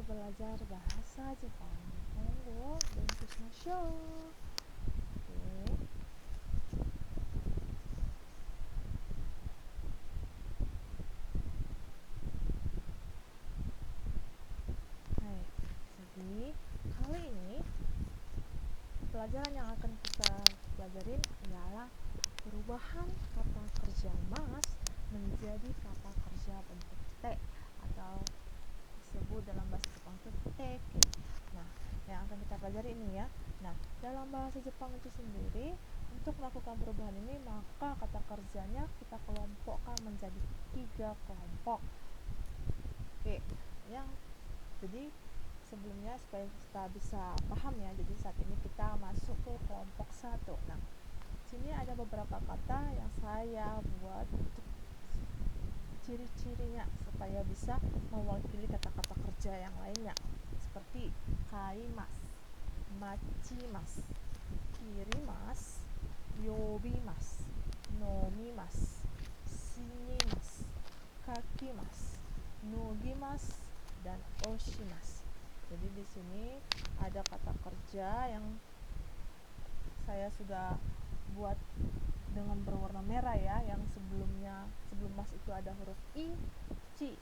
belajar bahasa Jepang. Monggo, bentuk shimashou. Oke. Baik. Jadi, kali ini pelajaran yang akan kita pelajarin ialah perubahan kata kerja mas menjadi kata kerja bentuk T atau disebut dalam bahasa Jepang itu teke. Nah, yang akan kita pelajari ini ya. Nah, dalam bahasa Jepang itu sendiri, untuk melakukan perubahan ini maka kata kerjanya kita kelompokkan menjadi 3 kelompok. Oke, jadi sebelumnya supaya kita bisa paham ya, jadi saat ini kita masuk ke kelompok 1. Nah, sini ada beberapa kata yang saya buat untuk ciri-cirinya supaya bisa mewakili kata-kata kerja yang lainnya, seperti kaimasu, machimasu, kirimasu, yobimasu, nomimasu, shinimasu, kakimasu, nogimasu, dan oshimasu. Jadi di sini ada kata kerja yang saya sudah buat dengan berwarna merah ya, yang sebelum mas itu ada huruf i, ci,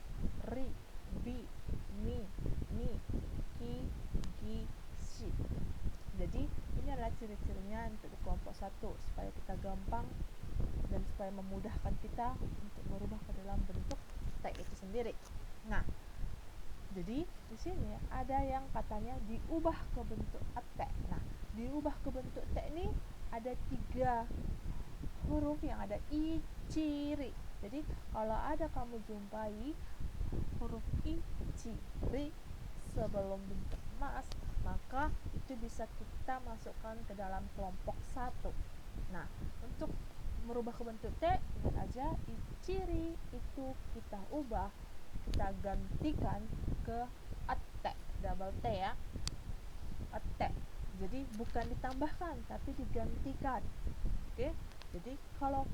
ri, bi, mi, ni, ki, gi, shi. Jadi ini adalah ciri-cirinya untuk kelompok 1 supaya kita gampang dan supaya memudahkan kita untuk merubah ke dalam bentuk T itu sendiri. Nah, jadi di sini ada yang katanya diubah ke bentuk T. Nah, diubah ke bentuk T ini ada 3 huruf yang ada i, ciri. Jadi kalau ada kamu jumpai huruf i, ciri sebelum bentuk mas, maka itu bisa kita masukkan ke dalam kelompok 1. Nah, untuk merubah ke bentuk T, ingat aja i, ciri itu kita ubah, kita gantikan ke T, double T ya, T. Jadi bukan ditambahkan tapi digantikan. Oke, jadi kalau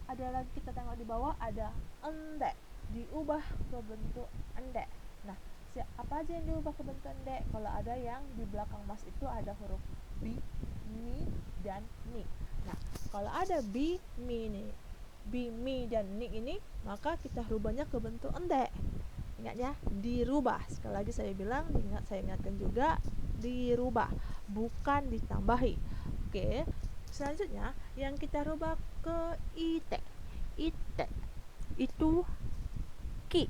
ada lagi kita tengok di bawah ada ende, diubah ke bentuk ende. Nah, apa aja yang diubah ke bentuk ende? Kalau ada yang di belakang mas itu ada huruf bi, mi, dan ni. Nah, kalau ada bi, mi, dan ni ini, maka kita rubahnya ke bentuk ende. Ingat ya, dirubah. Sekali lagi saya bilang, saya ingatkan juga, dirubah, bukan ditambahi. Oke, selanjutnya yang kita rubah ke ite. Ite itu ki.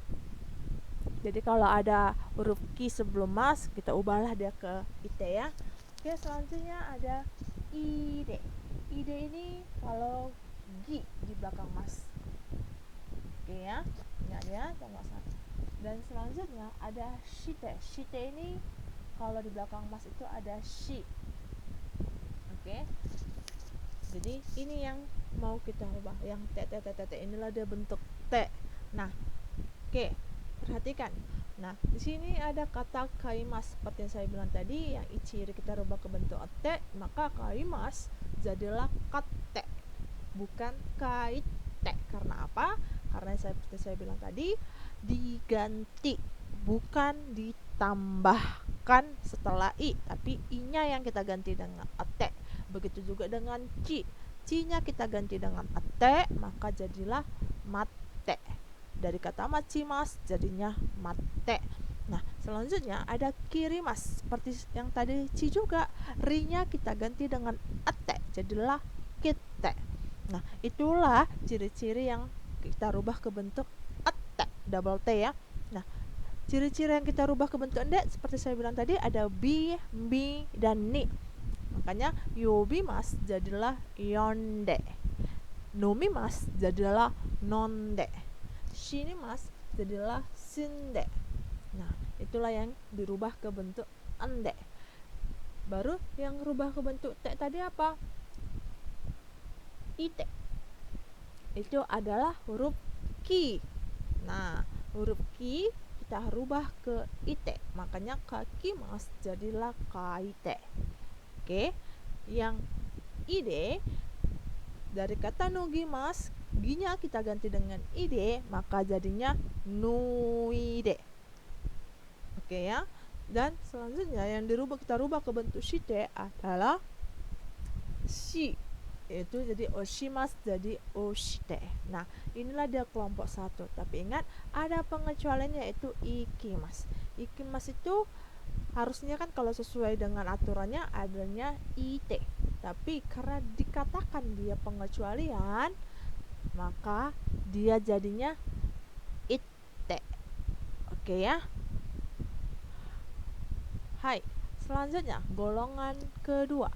Jadi kalau ada huruf ki sebelum mas, kita ubahlah dia ke ite ya. Oke, selanjutnya ada ide. Ide ini kalau gi di belakang mas. Oke ya, ingat ya, sama satu. Dan selanjutnya ada shite. Shite ini kalau di belakang mas itu ada shi. Oke. Jadi ini yang mau kita ubah, yang t, inilah dia bentuk T. Nah, oke, perhatikan. Nah, di sini ada kata kaimas seperti yang saya bilang tadi, yang ciri kita rubah ke bentuk T, maka kaimas jadilah kate, bukan kaite. Karena apa? Karena seperti saya bilang tadi, diganti, bukan ditambahkan setelah i, tapi i-nya yang kita ganti dengan T. Begitu juga dengan ci. Ci-nya kita ganti dengan ate, maka jadilah mate. Dari kata machimas jadinya mate. Nah, selanjutnya ada kirimas. Seperti yang tadi ci juga, ri-nya kita ganti dengan ate, jadilah kite. Nah, itulah ciri-ciri yang kita rubah ke bentuk ate, double T ya. Nah, ciri-ciri yang kita rubah ke bentuk ende seperti saya bilang tadi ada bi, mi, dan ni. Makanya yobimas jadilah yonde, nomimas jadilah nonde, shinimas jadilah sinde. Nah, itulah yang dirubah ke bentuk ende. Baru yang rubah ke bentuk T tadi apa? Ite. Itu adalah huruf ki. Nah, huruf ki kita rubah ke ite. Makanya kakimas jadilah kaite. Oke, yang ide dari kata nogimas, ginya kita ganti dengan ide, maka jadinya nuide. Oke ya. Dan selanjutnya yang kita rubah ke bentuk shite adalah shi, itu jadi oshimasu jadi oshite. Nah, inilah dia kelompok satu. Tapi ingat ada pengecualiannya, yaitu ikimasu. Ikimasu itu harusnya kan kalau sesuai dengan aturannya adanya ite. Tapi karena dikatakan dia pengecualian, maka dia jadinya itte. Oke ya. Hai, selanjutnya golongan kedua.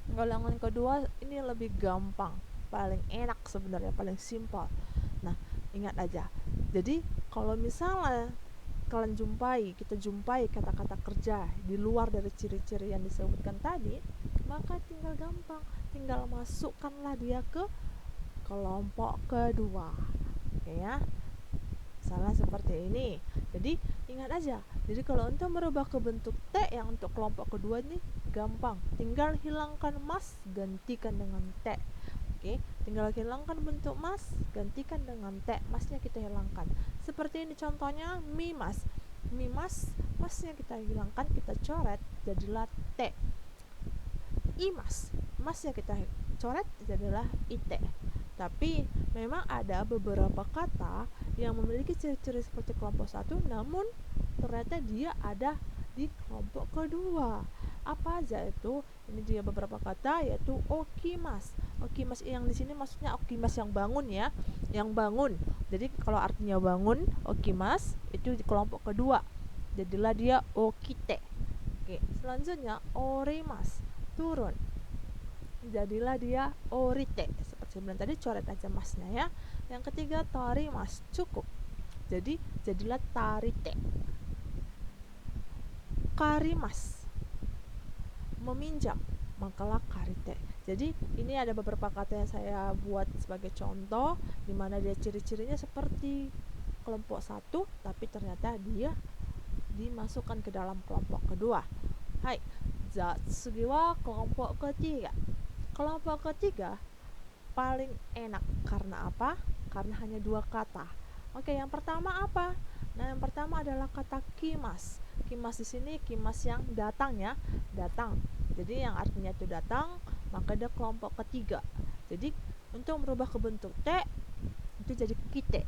Golongan kedua ini lebih gampang, paling enak sebenarnya, paling simpel. Nah, ingat aja. Jadi kalau misalnya kita jumpai kata-kata kerja di luar dari ciri-ciri yang disebutkan tadi, maka tinggal gampang, tinggal masukkanlah dia ke kelompok kedua. Oke ya. Misalnya seperti ini. Jadi ingat aja. Jadi kalau untuk merubah ke bentuk T yang untuk kelompok kedua ini gampang. Tinggal hilangkan mas, gantikan dengan T. Oke, tinggal hilangkan bentuk mas, gantikan dengan T. Masnya kita hilangkan. Seperti ini contohnya mimas. Mimas, masnya kita hilangkan, kita coret jadilah T. Imas, masnya kita coret jadilah IT. Tapi memang ada beberapa kata yang memiliki ciri-ciri seperti kelompok satu, namun ternyata dia ada di kelompok kedua. Apa aja itu? Ini dia beberapa kata, yaitu okimas. Okimas yang di sini maksudnya okimas yang bangun ya, yang bangun. Jadi kalau artinya bangun, okimas itu di kelompok kedua. Jadilah dia okite. Oke, selanjutnya orimas, turun. Jadilah dia orite. Seperti sebelum tadi, coret aja masnya ya. Yang ketiga tarimas, cukup. Jadi jadilah tarite. Karimas, meminjam, makalah karite. Jadi ini ada beberapa kata yang saya buat sebagai contoh, dimana dia ciri-cirinya seperti kelompok satu, tapi ternyata dia dimasukkan ke dalam kelompok kedua. Hai, zatsugi wa kelompok ketiga. Kelompok ketiga paling enak. Karena apa? Karena hanya 2 kata. Oke, yang pertama apa? Nah, yang pertama adalah kata kimas. Kimas di sini kimas yang datang ya, datang. Jadi yang artinya itu datang, maka dia kelompok ketiga. Jadi untuk merubah ke bentuk T itu jadi kite.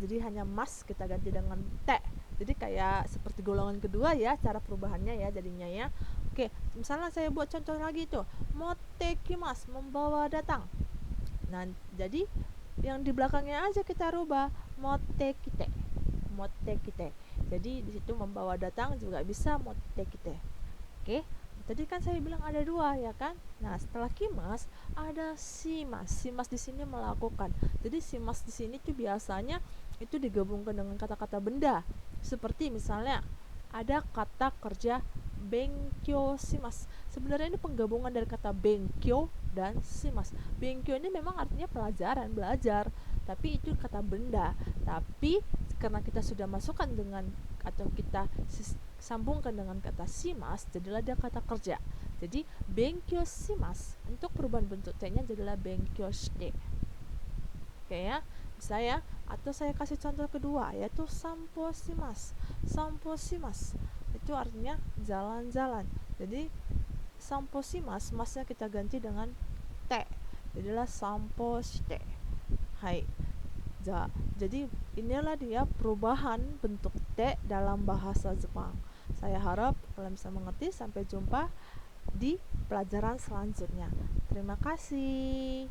Jadi hanya mas kita ganti dengan T. Jadi kayak seperti golongan kedua ya cara perubahannya ya jadinya ya. Oke, misalnya saya buat contoh lagi tuh. Motekimasu, membawa datang. Nah, jadi yang di belakangnya aja kita rubah motekite. Motekite. Jadi di situ membawa datang juga bisa motekite. Oke. Tadi kan saya bilang ada 2 ya kan? Nah, setelah kimas ada simas. Simas di sini melakukan. Jadi simas di sini tuh biasanya itu digabungkan dengan kata-kata benda. Seperti misalnya ada kata kerja benkyo shimasu. Sebenarnya ini penggabungan dari kata benkyo dan shimasu. Benkyo ini memang artinya pelajaran, belajar, tapi itu kata benda. Tapi karena kita sudah masukkan dengan atau kita sambungkan dengan kata shimasu, jadilah dia kata kerja. Jadi benkyo shimasu, untuk perubahan bentuk T-nya jadilah benkyo shite. Oke ya, bisa ya. Atau saya kasih contoh kedua, yaitu sampo shimasu. Sampo shimasu itu artinya jalan-jalan. Jadi sampo shimasu, masnya kita ganti dengan T. Jadilah sampo shite. Hai. Jadi inilah dia perubahan bentuk T dalam bahasa Jepang. Saya harap kalian bisa mengerti. Sampai jumpa di pelajaran selanjutnya. Terima kasih.